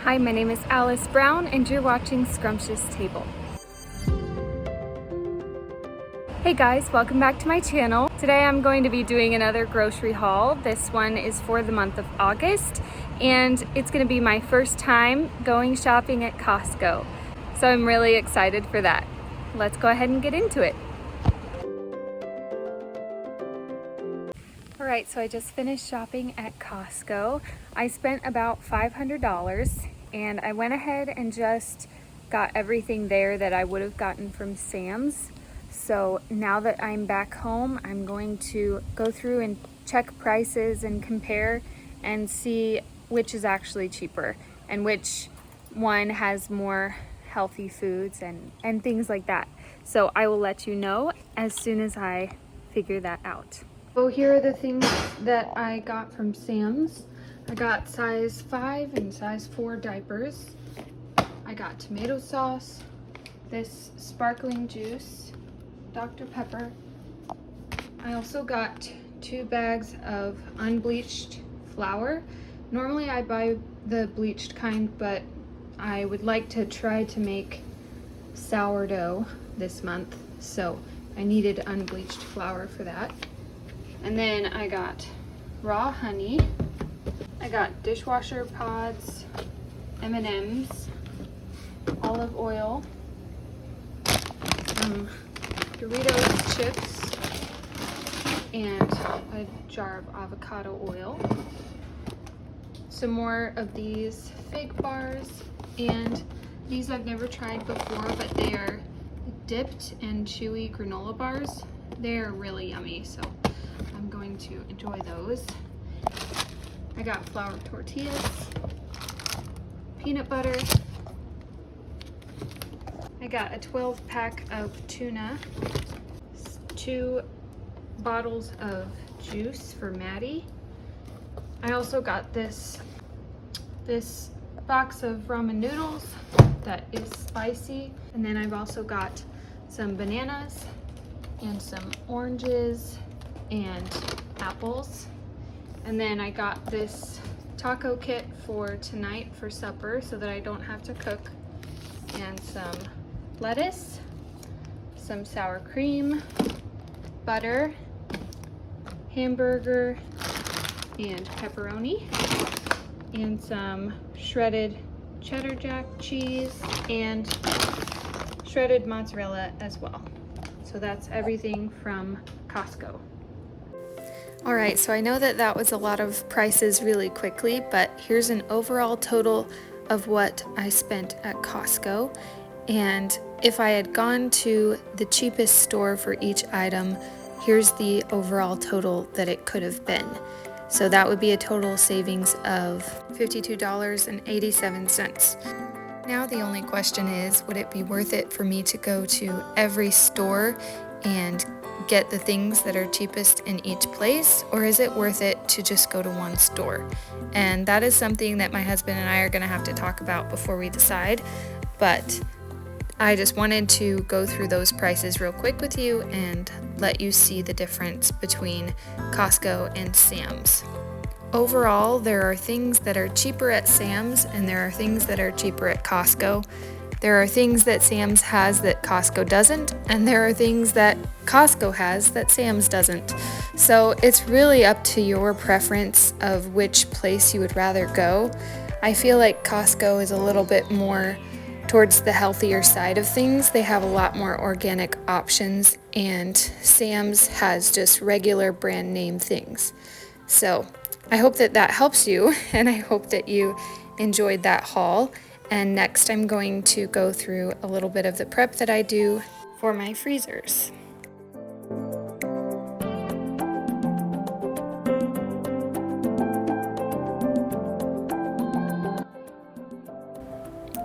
Hi, my name is Alice Brown and you're watching Scrumptious Table. Hey guys, welcome back to my channel. Today I'm going to be doing another grocery haul. This one is for the month of August and it's going to be my first time going shopping at Costco. So I'm really excited for that. Let's go ahead and get into it. Alright, so I just finished shopping at Costco. I spent about $500 and I went ahead and just got everything there that I would have gotten from Sam's. So now that I'm back home, I'm going to go through and check prices and compare and see which is actually cheaper and which one has more healthy foods and things like that. So I will let you know as soon as I figure that out. So here are the things that I got from Sam's. I got size 5 and size 4 diapers. I got tomato sauce, this sparkling juice, Dr. Pepper. I also got 2 bags of unbleached flour. Normally I buy the bleached kind, but I would like to try to make sourdough this month, so I needed unbleached flour for that. And then I got raw honey. I got dishwasher pods, M&Ms, olive oil, some Doritos chips, and a jar of avocado oil. Some more of these fig bars, and these I've never tried before, but they are dipped and chewy granola bars. They're really yummy, so I'm going to enjoy those. I got flour tortillas, peanut butter. I got a 12-pack of tuna, 2 bottles of juice for Maddie. I also got this box of ramen noodles that is spicy. And then I've also got some bananas and some oranges and apples. And then I got this taco kit for tonight for supper so that I don't have to cook, and some lettuce, some sour cream, butter, hamburger and pepperoni, and some shredded cheddar jack cheese and shredded mozzarella as well. So that's everything from Costco. Alright, so I know that was a lot of prices really quickly, but here's an overall total of what I spent at Costco. And if I had gone to the cheapest store for each item, here's the overall total that it could have been. So that would be a total savings of $52.87. Now the only question is, would it be worth it for me to go to every store and get the things that are cheapest in each place, or is it worth it to just go to one store? And that is something that my husband and I are going to have to talk about before we decide, but I just wanted to go through those prices real quick with you and let you see the difference between Costco and Sam's. Overall, there are things that are cheaper at Sam's and there are things that are cheaper at Costco. There are things that Sam's has that Costco doesn't, and there are things that Costco has that Sam's doesn't. So it's really up to your preference of which place you would rather go. I feel like Costco is a little bit more towards the healthier side of things. They have a lot more organic options, and Sam's has just regular brand name things. So I hope that helps you, and I hope that you enjoyed that haul. And next I'm going to go through a little bit of the prep that I do for my freezers.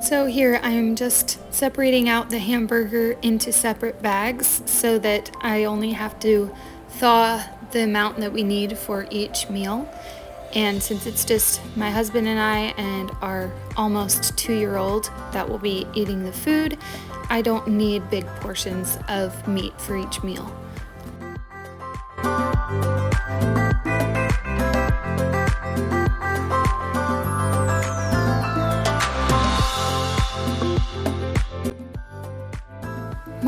So here I'm just separating out the hamburger into separate bags so that I only have to thaw the amount that we need for each meal. And since it's just my husband and I and our almost 2-year-old that will be eating the food, I don't need big portions of meat for each meal.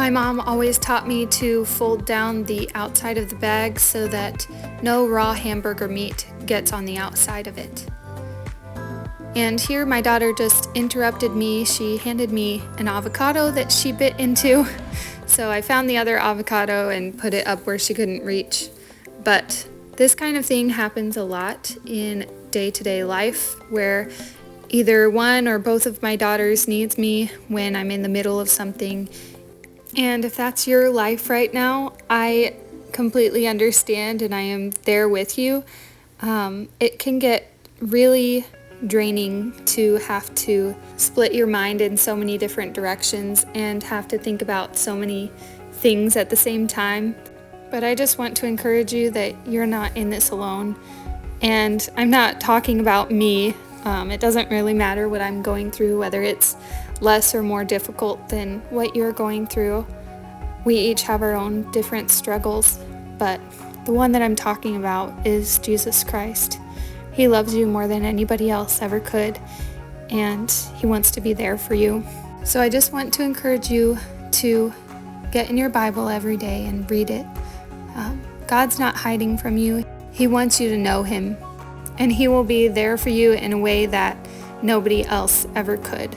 My mom always taught me to fold down the outside of the bag so that no raw hamburger meat gets on the outside of it. And here my daughter just interrupted me. She handed me an avocado that she bit into. So I found the other avocado and put it up where she couldn't reach. But this kind of thing happens a lot in day-to-day life where either one or both of my daughters needs me when I'm in the middle of something. And if that's your life right now, I completely understand and I am there with you. It can get really draining to have to split your mind in so many different directions and have to think about so many things at the same time. But I just want to encourage you that you're not in this alone. And I'm not talking about me. It doesn't really matter what I'm going through, whether it's less or more difficult than what you're going through. We each have our own different struggles, but the one that I'm talking about is Jesus Christ. He loves you more than anybody else ever could, and He wants to be there for you. So I just want to encourage you to get in your Bible every day and read it. God's not hiding from you. He wants you to know Him, and He will be there for you in a way that nobody else ever could.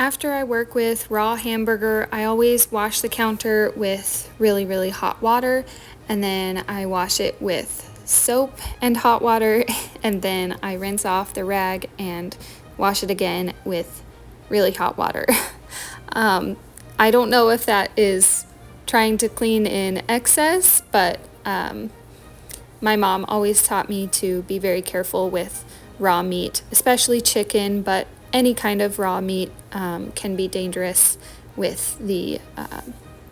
After I work with raw hamburger, I always wash the counter with really, really hot water, and then I wash it with soap and hot water, and then I rinse off the rag and wash it again with really hot water. I don't know if that is trying to clean in excess, but my mom always taught me to be very careful with raw meat, especially chicken, but any kind of raw meat can be dangerous with the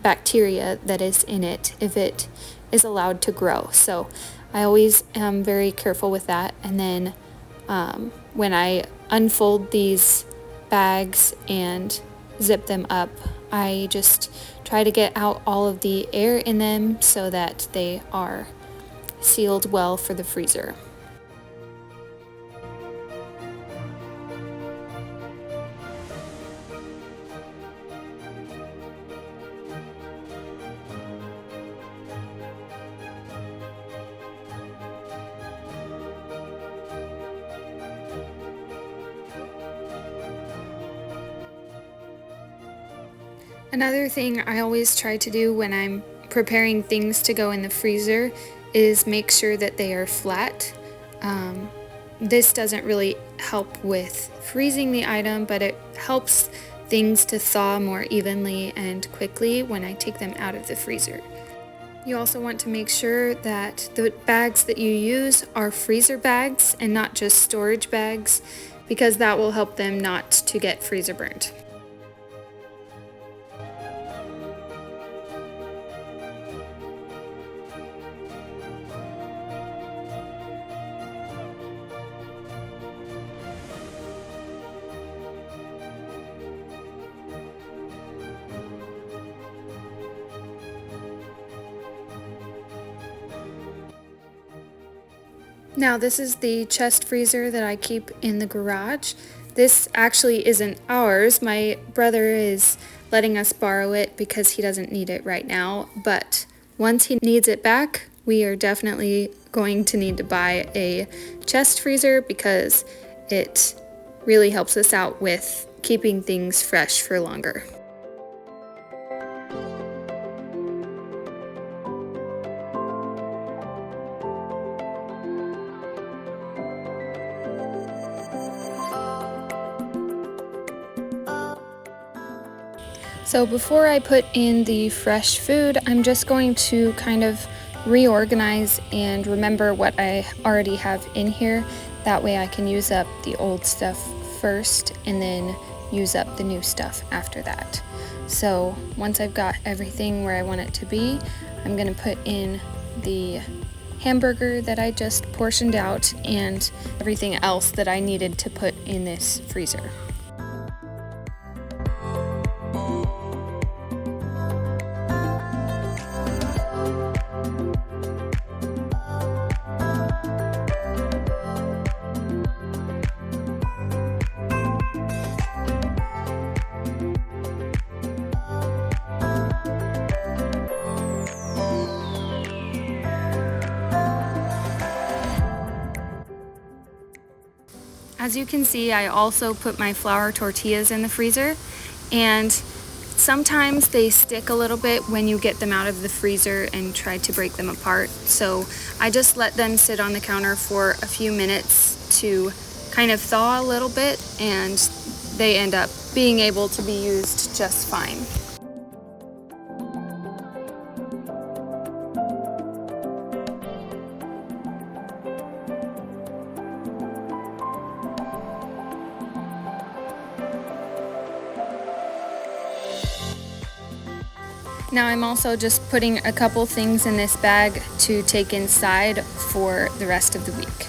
bacteria that is in it if it is allowed to grow. So I always am very careful with that. And then when I unfold these bags and zip them up, I just try to get out all of the air in them so that they are sealed well for the freezer. Another thing I always try to do when I'm preparing things to go in the freezer is make sure that they are flat. This doesn't really help with freezing the item, but it helps things to thaw more evenly and quickly when I take them out of the freezer. You also want to make sure that the bags that you use are freezer bags and not just storage bags, because that will help them not to get freezer burnt. Now this is the chest freezer that I keep in the garage. This actually isn't ours. My brother is letting us borrow it because he doesn't need it right now, but once he needs it back, we are definitely going to need to buy a chest freezer because it really helps us out with keeping things fresh for longer. So before I put in the fresh food, I'm just going to kind of reorganize and remember what I already have in here. That way I can use up the old stuff first and then use up the new stuff after that. So once I've got everything where I want it to be, I'm gonna put in the hamburger that I just portioned out and everything else that I needed to put in this freezer. As you can see, I also put my flour tortillas in the freezer, and sometimes they stick a little bit when you get them out of the freezer and try to break them apart. So I just let them sit on the counter for a few minutes to kind of thaw a little bit, and they end up being able to be used just fine. Now I'm also just putting a couple things in this bag to take inside for the rest of the week.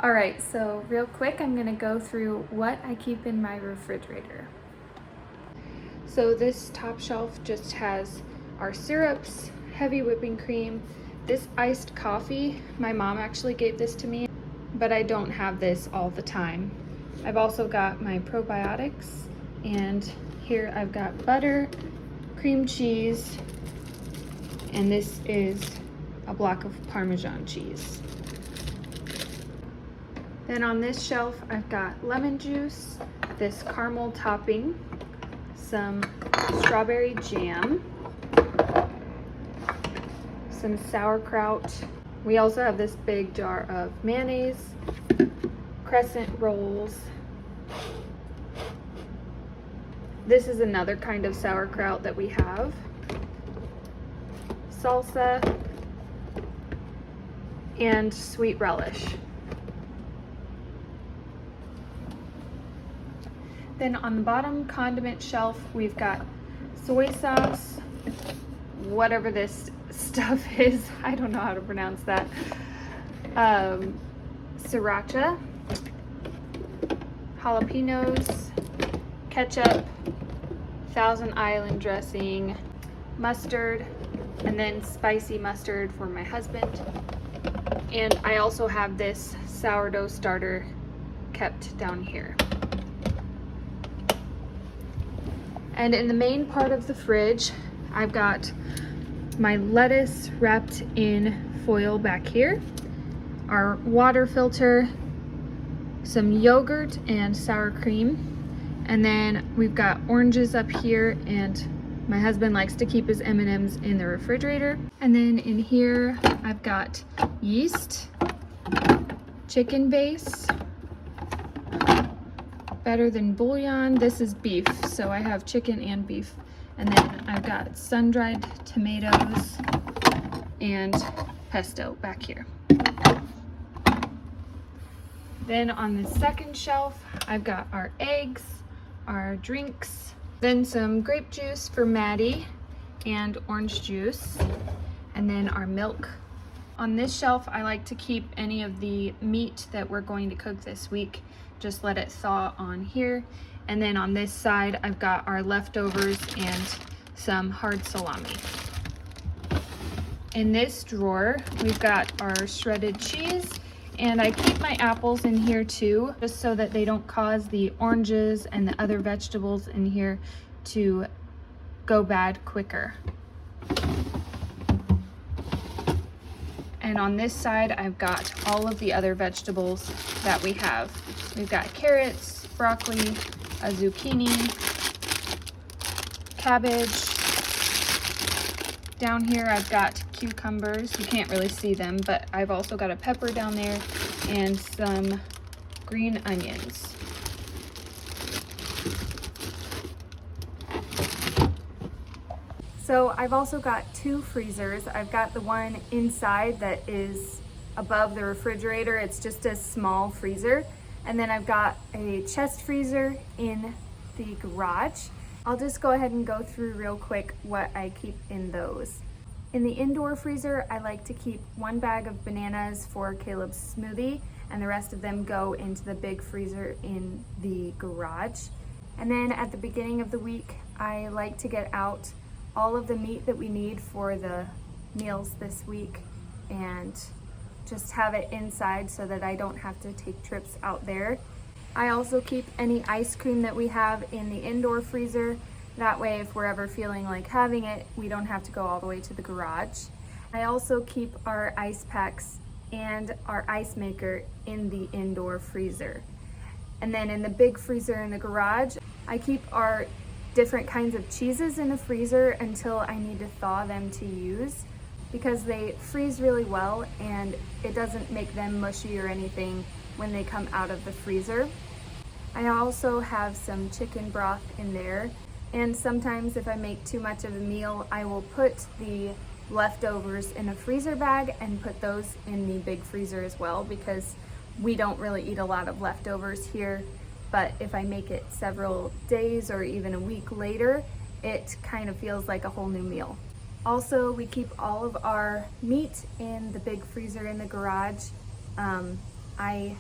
Alright, so real quick I'm going to go through what I keep in my refrigerator. So this top shelf just has our syrups, heavy whipping cream, this iced coffee. My mom actually gave this to me, but I don't have this all the time. I've also got my probiotics, and here I've got butter, cream cheese, and this is a block of Parmesan cheese. Then on this shelf I've got lemon juice, this caramel topping, some strawberry jam, some sauerkraut. We also have this big jar of mayonnaise, crescent rolls. This is another kind of sauerkraut that we have. Salsa and sweet relish. Then on the bottom condiment shelf, we've got soy sauce, whatever this stuff is, I don't know how to pronounce that. Sriracha, jalapenos, ketchup, Thousand Island dressing, mustard, and then spicy mustard for my husband. And I also have this sourdough starter kept down here. And in the main part of the fridge, I've got my lettuce wrapped in foil back here, our water filter, some yogurt and sour cream, and then we've got oranges up here, and my husband likes to keep his M&Ms in the refrigerator. And then in here I've got yeast, chicken base, better than bouillon. This is beef, so I have chicken and beef. And then I've got sun-dried tomatoes and pesto back here. Then on the second shelf, I've got our eggs, our drinks, then some grape juice for Maddie and orange juice, and then our milk. On this shelf, I like to keep any of the meat that we're going to cook this week. Just let it thaw on here. And then on this side, I've got our leftovers and some hard salami. In this drawer, we've got our shredded cheese, and I keep my apples in here too, just so that they don't cause the oranges and the other vegetables in here to go bad quicker. And on this side, I've got all of the other vegetables that we have. We've got carrots, broccoli, a zucchini, cabbage. Down here, I've got cucumbers. You can't really see them, but I've also got a pepper down there and some green onions. So I've also got two freezers. I've got the one inside that is above the refrigerator. It's just a small freezer. And then I've got a chest freezer in the garage. I'll just go ahead and go through real quick what I keep in those. In the indoor freezer, I like to keep one bag of bananas for Caleb's smoothie, and the rest of them go into the big freezer in the garage. And then at the beginning of the week, I like to get out all of the meat that we need for the meals this week and just have it inside so that I don't have to take trips out there. I also keep any ice cream that we have in the indoor freezer. That way, if we're ever feeling like having it, we don't have to go all the way to the garage. I also keep our ice packs and our ice maker in the indoor freezer. And then in the big freezer in the garage, I keep our different kinds of cheeses in the freezer until I need to thaw them to use, because they freeze really well and it doesn't make them mushy or anything when they come out of the freezer. I also have some chicken broth in there, and sometimes if I make too much of a meal, I will put the leftovers in a freezer bag and put those in the big freezer as well, because we don't really eat a lot of leftovers here. But if I make it several days or even a week later, it kind of feels like a whole new meal. Also, we keep all of our meat in the big freezer in the garage. I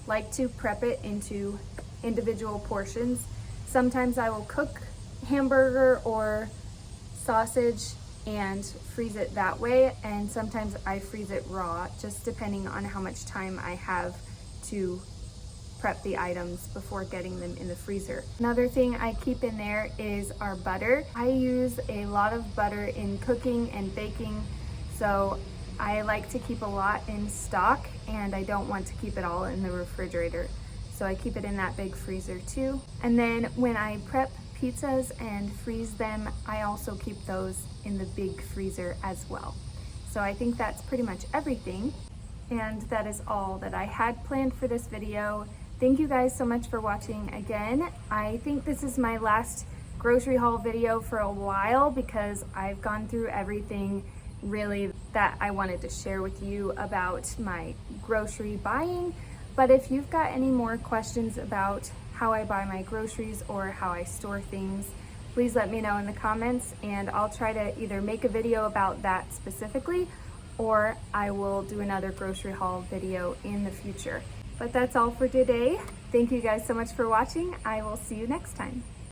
like to prep it into individual portions. Sometimes I will cook hamburger or sausage and freeze it that way, and sometimes I freeze it raw, just depending on how much time I have to prep the items before getting them in the freezer. Another thing I keep in there is our butter. I use a lot of butter in cooking and baking, so I like to keep a lot in stock, and I don't want to keep it all in the refrigerator. So I keep it in that big freezer too. And then when I prep pizzas and freeze them, I also keep those in the big freezer as well. So I think that's pretty much everything. And that is all that I had planned for this video. Thank you guys so much for watching again. I think this is my last grocery haul video for a while, because I've gone through everything really that I wanted to share with you about my grocery buying. But if you've got any more questions about how I buy my groceries or how I store things, please let me know in the comments, and I'll try to either make a video about that specifically, or I will do another grocery haul video in the future. But that's all for today. Thank you guys so much for watching. I will see you next time.